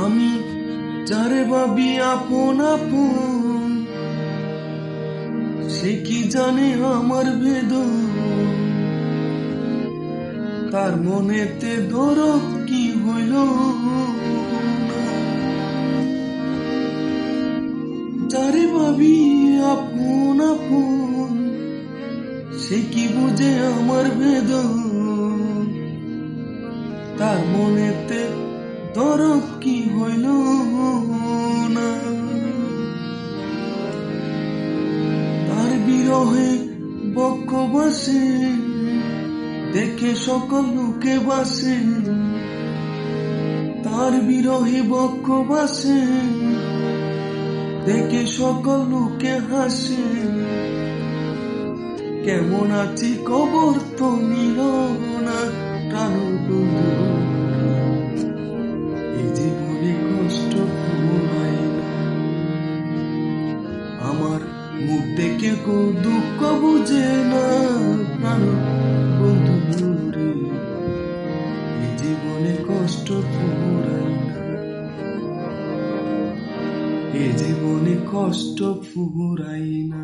আমি যারে ভাবি আপন আপন, সে কি জানে আমার বেদন। তার মনেতে দরদ কি হইল না। যারে ভাবি আপন আপন, সে কি বুঝে আমার বেদন। তার মনেতে দরদ কি হইল না। তার বিরহে বক্ষ বাসে, দেখে সকল লোকে বাসে। তার বিরহে বক্ষ বাসে, দেখে সকল লোকে হাসে। কেমন আছি খবর তো নিল না প্রাণ বন্ধু। এই জীবনে কষ্ট ফুরায় না। আমার মুখ দেখে কেউ দুঃখ বুঝে না প্রাণ বন্ধু রে। এই জীবনে কষ্ট ফুরায় না। এই জীবনে কষ্ট ফুরায় না।